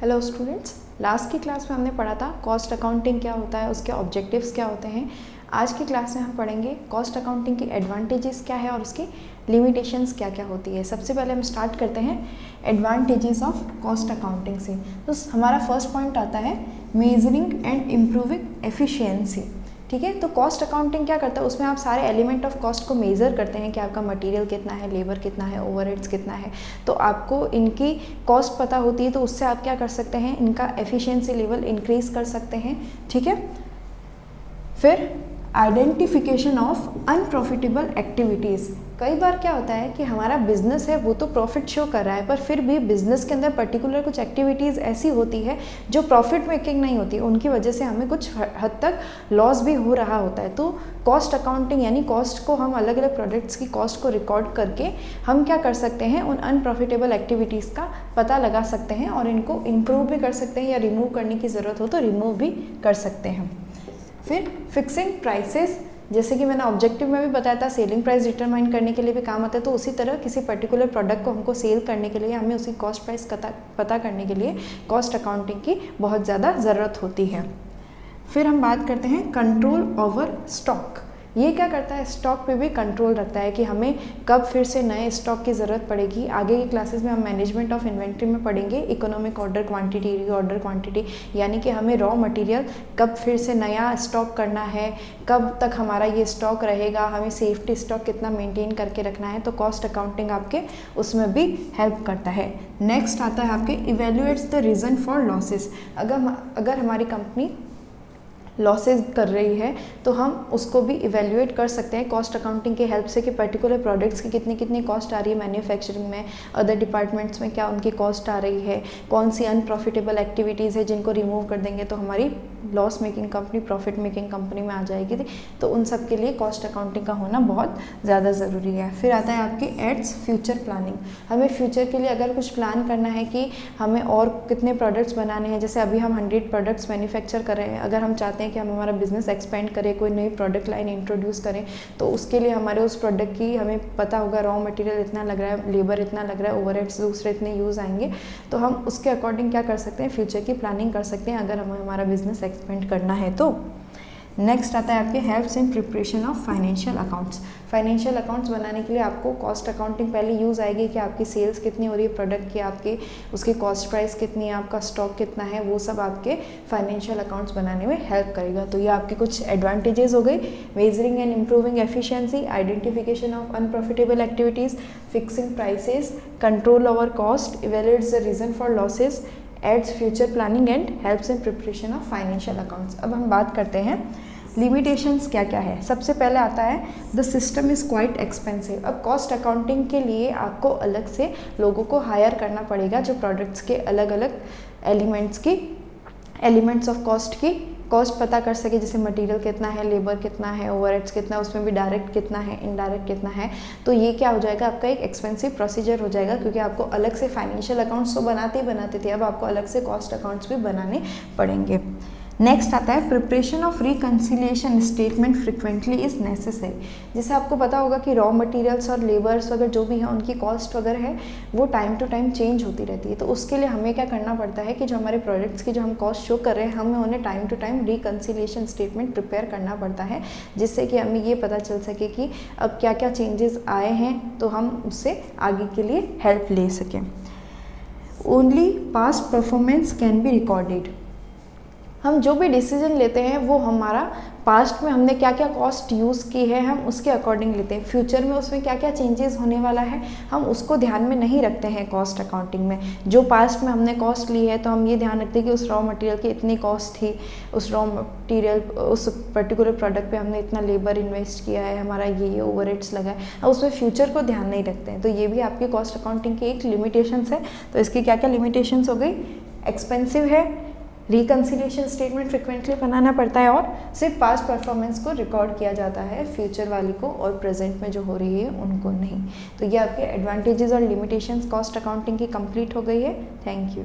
Hello students, last की class में हमने पढ़ा था कॉस्ट अकाउंटिंग क्या होता है, उसके ऑब्जेक्टिव्स क्या होते हैं। आज की क्लास में हम पढ़ेंगे कॉस्ट अकाउंटिंग की एडवांटेजेस क्या है और उसकी लिमिटेशंस क्या क्या होती है। सबसे पहले हम स्टार्ट करते हैं एडवांटेजेस ऑफ कॉस्ट अकाउंटिंग से। तो हमारा फर्स्ट पॉइंट आता है मेजरिंग एंड इम्प्रूविंग एफिशिएंसी। ठीक है, तो कॉस्ट अकाउंटिंग क्या करता है, उसमें आप सारे एलिमेंट ऑफ कॉस्ट को मेज़र करते हैं कि आपका मटेरियल कितना है, लेबर कितना है, ओवरहेड्स कितना है। तो आपको इनकी कॉस्ट पता होती है, तो उससे आप क्या कर सकते हैं, इनका एफिशिएंसी लेवल इंक्रीज कर सकते हैं। ठीक है, फिर आइडेंटिफिकेशन ऑफ अनप्रॉफिटेबल एक्टिविटीज़। कई बार क्या होता है कि हमारा बिजनेस है वो तो प्रॉफिट शो कर रहा है, पर फिर भी बिजनेस के अंदर पर्टिकुलर कुछ एक्टिविटीज़ ऐसी होती है जो प्रॉफिट मेकिंग नहीं होती, उनकी वजह से हमें कुछ हद तक लॉस भी हो रहा होता है। तो कॉस्ट अकाउंटिंग यानी कॉस्ट को हम अलग अलग प्रोडक्ट्स की कॉस्ट को रिकॉर्ड करके हम क्या कर सकते हैं, उन अनप्रॉफिटेबल एक्टिविटीज़ का पता लगा सकते हैं और इनको इम्प्रूव भी कर सकते हैं, या रिमूव करने की ज़रूरत हो तो रिमूव भी कर सकते हैं। फिर फिक्सिंग प्राइसेस, जैसे कि मैंने ऑब्जेक्टिव में भी बताया था, सेलिंग प्राइस डिटरमाइन करने के लिए भी काम आता है। तो उसी तरह किसी पर्टिकुलर प्रोडक्ट को हमको सेल करने के लिए, हमें उसकी कॉस्ट प्राइस पता करने के लिए कॉस्ट अकाउंटिंग की बहुत ज़्यादा ज़रूरत होती है। फिर हम बात करते हैं कंट्रोल ओवर स्टॉक। ये क्या करता है, स्टॉक पे भी कंट्रोल रखता है कि हमें कब फिर से नए स्टॉक की ज़रूरत पड़ेगी। आगे की क्लासेस में हम मैनेजमेंट ऑफ इन्वेंट्री में पढ़ेंगे economic order quantity, reorder quantity, यानी कि हमें रॉ मटेरियल कब फिर से नया स्टॉक करना है, कब तक हमारा ये स्टॉक रहेगा, हमें सेफ्टी स्टॉक कितना मेंटेन करके रखना है। तो कॉस्ट अकाउंटिंग आपके उसमें भी हेल्प करता है। नेक्स्ट आता है आपके evaluates the reason for losses. अगर हमारी कंपनी लॉसेस कर रही है तो हम उसको भी इवेल्युएट कर सकते हैं कॉस्ट अकाउंटिंग की हेल्प से कि पर्टिकुलर प्रोडक्ट्स की कितनी कितनी कॉस्ट आ रही है, मैन्युफैक्चरिंग में, अदर डिपार्टमेंट्स में क्या उनकी कॉस्ट आ रही है, कौन सी अनप्रॉफिटेबल एक्टिविटीज़ है जिनको रिमूव कर देंगे तो हमारी loss making company profit making company में आ जाएगी। तो उन सब के लिए कॉस्ट अकाउंटिंग का होना बहुत ज़्यादा ज़रूरी है। फिर आता है आपके एड्स फ्यूचर प्लानिंग। हमें फ्यूचर के लिए अगर कुछ प्लान करना है कि हमें और कितने प्रोडक्ट्स बनाने हैं, जैसे अभी हम 100 प्रोडक्ट्स मैन्युफैक्चर कर रहे हैं, अगर हम चाहते हैं कि हम हमारा बिजनेस एक्सपेंड करें, कोई नई प्रोडक्ट लाइन इंट्रोड्यूस करें, तो उसके लिए हमारे उस प्रोडक्ट की हमें पता होगा रॉ मटेरियल इतना लग रहा है, लेबर इतना लग रहा है, ओवरहेड्स दूसरे इतने यूज़ आएंगे। तो हम उसके अकॉर्डिंग क्या कर सकते हैं, फ्यूचर की प्लानिंग कर सकते हैं अगर हमें हमारा बिजनेस एक्सपेंड करना है तो। नेक्स्ट आता है आपके helps in preparation of financial accounts. Financial accounts बनाने के लिए आपको कॉस्ट अकाउंटिंग पहले यूज़ आएगी कि आपकी सेल्स कितनी हो रही है प्रोडक्ट की, आपके उसकी कॉस्ट प्राइस कितनी है, आपका स्टॉक कितना है, वो सब आपके फाइनेंशियल अकाउंट्स बनाने में हेल्प करेगा। तो ये आपके कुछ एडवांटेजेस हो गए, measuring and improving efficiency, identification of unprofitable activities, fixing prices, control over cost, evaluates the reason for losses, aids future planning and helps in preparation of financial accounts. अब हम बात करते हैं लिमिटेशंस क्या क्या है। सबसे पहले आता है the system is quite expensive. अब कॉस्ट अकाउंटिंग के लिए आपको अलग से लोगों को हायर करना पड़ेगा जो प्रोडक्ट्स के अलग अलग एलिमेंट्स ऑफ कॉस्ट की कॉस्ट पता कर सके, जैसे मटेरियल कितना है, लेबर कितना है, ओवरहेड्स कितना है, उसमें भी डायरेक्ट कितना है, इनडायरेक्ट कितना है। तो ये क्या हो जाएगा, आपका एक एक्सपेंसिव प्रोसीजर हो जाएगा, क्योंकि आपको अलग से फाइनेंशियल अकाउंट्स तो बनाते थे, अब आपको अलग से कॉस्ट अकाउंट्स भी बनाने पड़ेंगे। नेक्स्ट आता है preparation of reconciliation statement frequently is necessary. जैसे आपको पता होगा कि रॉ मटेरियल्स और लेबर्स वगैरह जो भी हैं उनकी कॉस्ट वगैरह है वो टाइम टू टाइम चेंज होती रहती है। तो उसके लिए हमें क्या करना पड़ता है कि जो हमारे प्रोडक्ट्स की जो हम कॉस्ट शो कर रहे हैं, हमें उन्हें time to time reconciliation statement prepare करना पड़ता है, जिससे कि हमें ये पता चल सके कि अब क्या क्या चेंजेस आए हैं, तो हम उससे आगे के लिए हेल्प ले सकें। Only past performance can be recorded. हम जो भी डिसीजन लेते हैं वो हमारा पास्ट में हमने क्या क्या कॉस्ट यूज़ की है हम उसके अकॉर्डिंग लेते हैं। फ्यूचर में उसमें क्या क्या चेंजेस होने वाला है हम उसको ध्यान में नहीं रखते हैं कॉस्ट अकाउंटिंग में। जो पास्ट में हमने कॉस्ट ली है तो हम ये ध्यान रखते हैं कि उस रॉ मटेरियल की इतनी कॉस्ट थी, उस रॉ मटेरियल उस पर्टिकुलर प्रोडक्ट पे हमने इतना लेबर इन्वेस्ट किया है, हमारा ये ओवरहेड्स लगा है, और उसमें फ्यूचर को ध्यान नहीं रखते हैं। तो ये भी आपकी कॉस्ट अकाउंटिंग की एक लिमिटेशंस है। तो इसकी क्या क्या लिमिटेशंस हो गई, एक्सपेंसिव है, रिकन्सिलिएशन स्टेटमेंट फ्रिक्वेंटली बनाना पड़ता है, और सिर्फ पास्ट परफॉर्मेंस को रिकॉर्ड किया जाता है, फ्यूचर वाली को और प्रेजेंट में जो हो रही है उनको नहीं। तो ये आपके एडवांटेजेस और लिमिटेशंस कॉस्ट अकाउंटिंग की कंप्लीट हो गई है। Thank you.